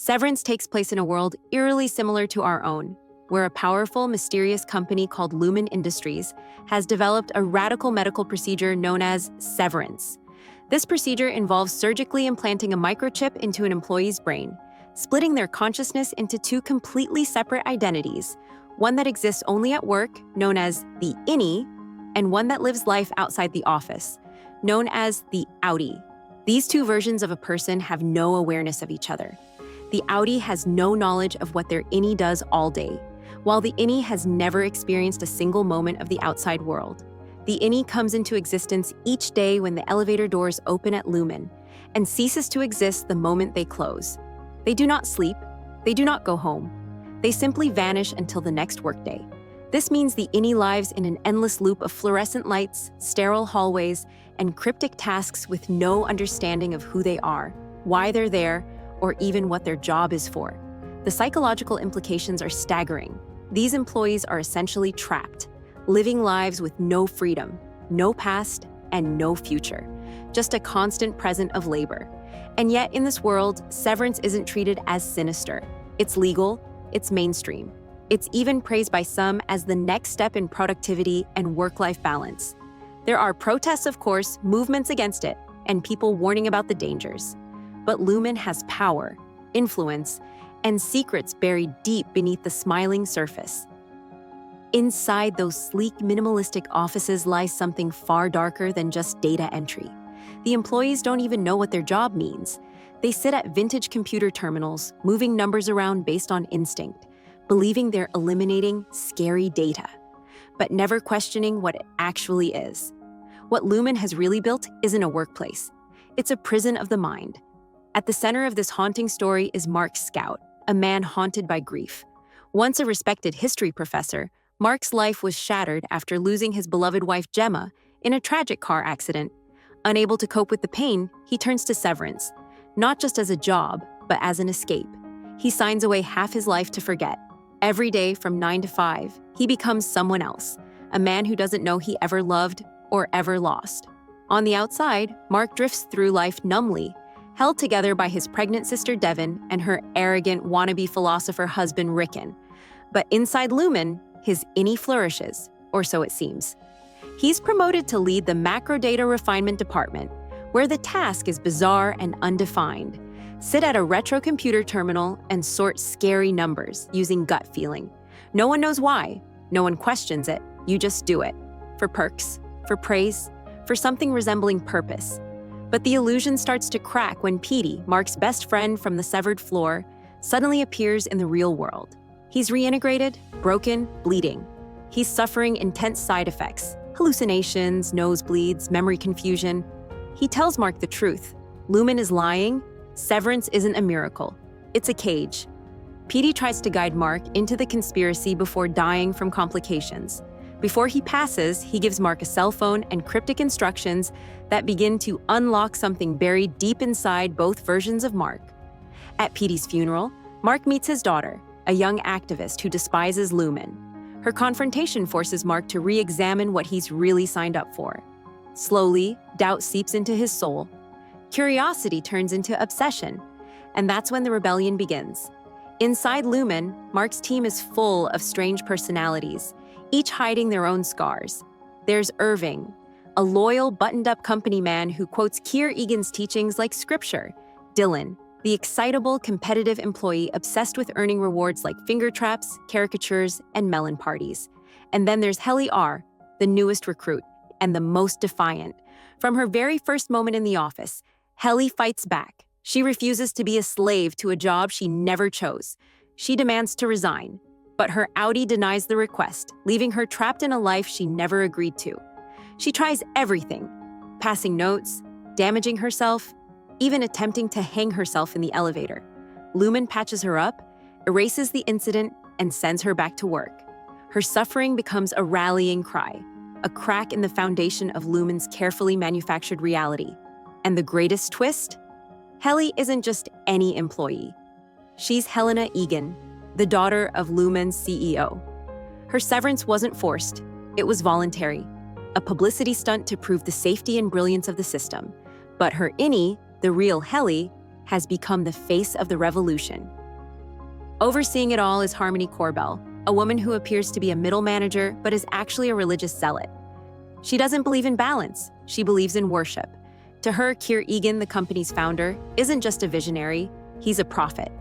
Severance takes place in a world eerily similar to our own, where a powerful, mysterious company called Lumen Industries has developed a radical medical procedure known as severance. This procedure involves surgically implanting a microchip into an employee's brain, splitting their consciousness into two completely separate identities, one that exists only at work, known as the Innie, and one that lives life outside the office, known as the outie. These two versions of a person have no awareness of each other. The outie has no knowledge of what their Innie does all day, while the Innie has never experienced a single moment of the outside world. The Innie comes into existence each day when the elevator doors open at Lumen, and ceases to exist the moment they close. They do not sleep, they do not go home. They simply vanish until the next workday. This means the Innie lives in an endless loop of fluorescent lights, sterile hallways, and cryptic tasks with no understanding of who they are, why they're there, or even what their job is for. The psychological implications are staggering. These employees are essentially trapped, living lives with no freedom, no past, and no future, just a constant present of labor. And yet, in this world, severance isn't treated as sinister. It's legal, it's mainstream. It's even praised by some as the next step in productivity and work-life balance. There are protests, of course, movements against it, and people warning about the dangers. But Lumen has power, influence, and secrets buried deep beneath the smiling surface. Inside those sleek, minimalistic offices lies something far darker than just data entry. The employees don't even know what their job means. They sit at vintage computer terminals, moving numbers around based on instinct, believing they're eliminating scary data, but never questioning what it actually is. What Lumen has really built isn't a workplace. It's a prison of the mind. At the center of this haunting story is Mark Scout, a man haunted by grief. Once a respected history professor, Mark's life was shattered after losing his beloved wife Gemma in a tragic car accident. Unable to cope with the pain, he turns to severance, not just as a job, but as an escape. He signs away half his life to forget. Every day from 9 to 5, he becomes someone else, a man who doesn't know he ever loved or ever lost. On the outside, Mark drifts through life numbly, held together by his pregnant sister Devon and her arrogant wannabe philosopher husband Rickon. But inside Lumen, his Innie flourishes, or so it seems. He's promoted to lead the macro data refinement department, where the task is bizarre and undefined. Sit at a retro computer terminal and sort scary numbers using gut feeling. No one knows why, no one questions it, you just do it. For perks, for praise, for something resembling purpose. But the illusion starts to crack when Petey, Mark's best friend from the severed floor, suddenly appears in the real world. He's reintegrated, broken, bleeding. He's suffering intense side effects, hallucinations, nosebleeds, memory confusion. He tells Mark the truth. Lumen is lying. Severance isn't a miracle. It's a cage. Petey tries to guide Mark into the conspiracy before dying from complications. Before he passes, he gives Mark a cell phone and cryptic instructions that begin to unlock something buried deep inside both versions of Mark. At Petey's funeral, Mark meets his daughter, a young activist who despises Lumen. Her confrontation forces Mark to re-examine what he's really signed up for. Slowly, doubt seeps into his soul. Curiosity turns into obsession, and that's when the rebellion begins. Inside Lumen, Mark's team is full of strange personalities, each hiding their own scars. There's Irving, a loyal, buttoned-up company man who quotes Helena Eagan's teachings like scripture. Dylan, the excitable, competitive employee obsessed with earning rewards like finger traps, caricatures, and melon parties. And then there's Helena R., the newest recruit, and the most defiant. From her very first moment in the office, Helly fights back. She refuses to be a slave to a job she never chose. She demands to resign, but her outie denies the request, leaving her trapped in a life she never agreed to. She tries everything, passing notes, damaging herself, even attempting to hang herself in the elevator. Lumen patches her up, erases the incident, and sends her back to work. Her suffering becomes a rallying cry, a crack in the foundation of Lumen's carefully manufactured reality. And the greatest twist? Helly isn't just any employee. She's Helena Eagan, the daughter of Lumen's CEO. Her severance wasn't forced, it was voluntary, a publicity stunt to prove the safety and brilliance of the system. But her Innie, the real Helly, has become the face of the revolution. Overseeing it all is Harmony Corbell, a woman who appears to be a middle manager but is actually a religious zealot. She doesn't believe in balance, she believes in worship. To her, Eagan, the company's founder, isn't just a visionary, he's a prophet.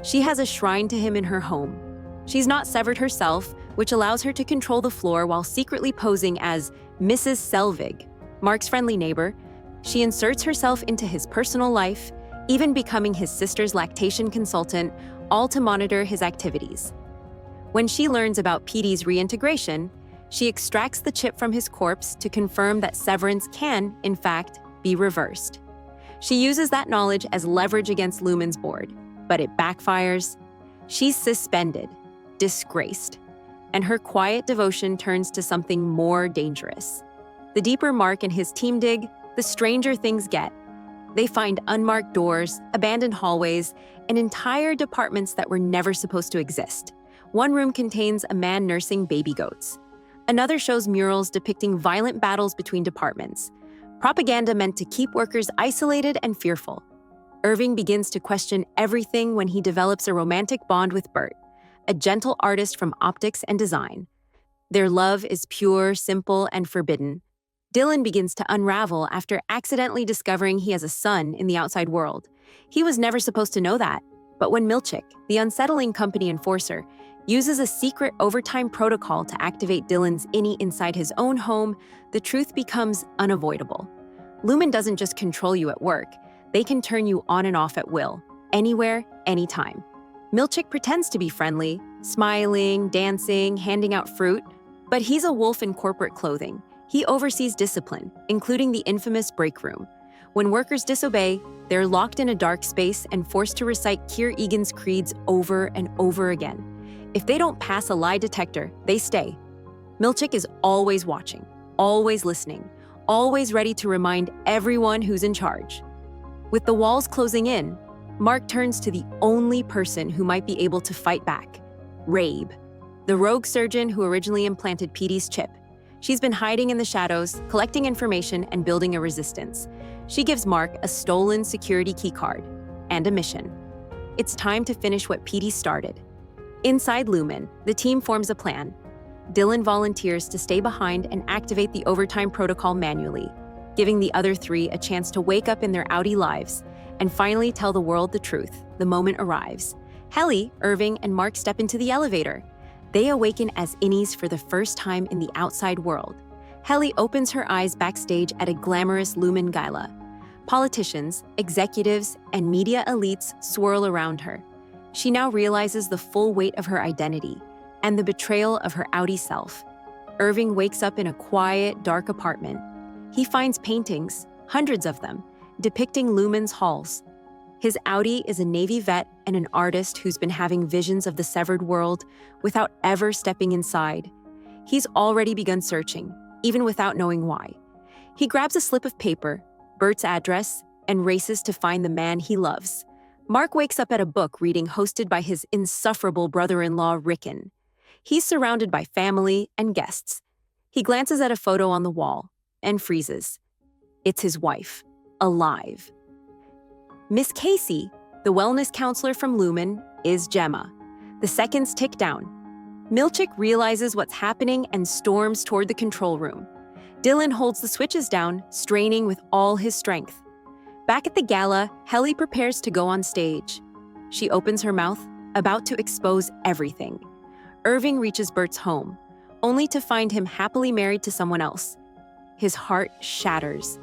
She has a shrine to him in her home. She's not severed herself, which allows her to control the floor while secretly posing as Mrs. Selvig, Mark's friendly neighbor. She inserts herself into his personal life, even becoming his sister's lactation consultant, all to monitor his activities. When she learns about Petey's reintegration, she extracts the chip from his corpse to confirm that Severance can, in fact, be reversed. She uses that knowledge as leverage against Lumen's board, but it backfires. She's suspended, disgraced, and her quiet devotion turns to something more dangerous. The deeper Mark and his team dig, the stranger things get. They find unmarked doors, abandoned hallways, and entire departments that were never supposed to exist. One room contains a man nursing baby goats. Another shows murals depicting violent battles between departments. Propaganda meant to keep workers isolated and fearful. Irving begins to question everything when he develops a romantic bond with Bert, a gentle artist from optics and design. Their love is pure, simple, and forbidden. Dylan begins to unravel after accidentally discovering he has a son in the outside world. He was never supposed to know that, but when Milchick, the unsettling company enforcer, uses a secret overtime protocol to activate Dylan's Innie inside his own home, the truth becomes unavoidable. Lumen doesn't just control you at work, they can turn you on and off at will, anywhere, anytime. Milchick pretends to be friendly, smiling, dancing, handing out fruit, but he's a wolf in corporate clothing. He oversees discipline, including the infamous break room. When workers disobey, they're locked in a dark space and forced to recite Eagan's creeds over and over again. If they don't pass a lie detector, they stay. Milchick is always watching, always listening, always ready to remind everyone who's in charge. With the walls closing in, Mark turns to the only person who might be able to fight back, Rabe, the rogue surgeon who originally implanted Petey's chip. She's been hiding in the shadows, collecting information and building a resistance. She gives Mark a stolen security keycard and a mission. It's time to finish what Petey started. Inside Lumen, the team forms a plan. Dylan volunteers to stay behind and activate the overtime protocol manually, giving the other three a chance to wake up in their outie lives and finally tell the world the truth. The moment arrives. Helly, Irving, and Mark step into the elevator. They awaken as Innies for the first time in the outside world. Helly opens her eyes backstage at a glamorous Lumen gala. Politicians, executives, and media elites swirl around her. She now realizes the full weight of her identity and the betrayal of her outie self. Irving wakes up in a quiet, dark apartment. He finds paintings, hundreds of them, depicting Lumen's halls. His outie is a Navy vet and an artist who's been having visions of the severed world without ever stepping inside. He's already begun searching, even without knowing why. He grabs a slip of paper, Bert's address, and races to find the man he loves. Mark wakes up at a book reading hosted by his insufferable brother-in-law, Rickon. He's surrounded by family and guests. He glances at a photo on the wall and freezes. It's his wife, alive. Miss Casey, the wellness counselor from Lumen, is Gemma. The seconds tick down. Milchick realizes what's happening and storms toward the control room. Dylan holds the switches down, straining with all his strength. Back at the gala, Helly prepares to go on stage. She opens her mouth, about to expose everything. Irving reaches Bert's home, only to find him happily married to someone else. His heart shatters.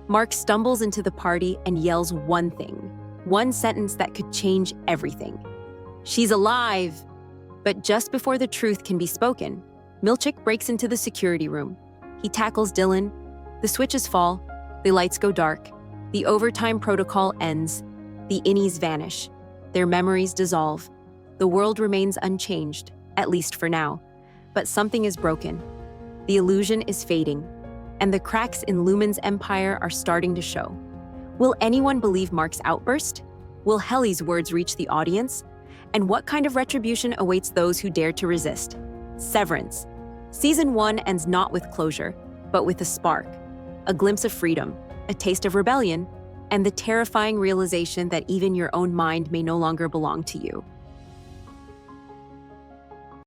Mark stumbles into the party and yells one thing, one sentence that could change everything. She's alive! But just before the truth can be spoken, Milchick breaks into the security room. He tackles Dylan. The switches fall. The lights go dark. The overtime protocol ends. The Innies vanish. Their memories dissolve. The world remains unchanged, at least for now. But something is broken. The illusion is fading, and the cracks in Lumen's empire are starting to show. Will anyone believe Mark's outburst? Will Helly's words reach the audience? And what kind of retribution awaits those who dare to resist? Severance. Season 1 ends not with closure, but with a spark, a glimpse of freedom, a taste of rebellion, and the terrifying realization that even your own mind may no longer belong to you.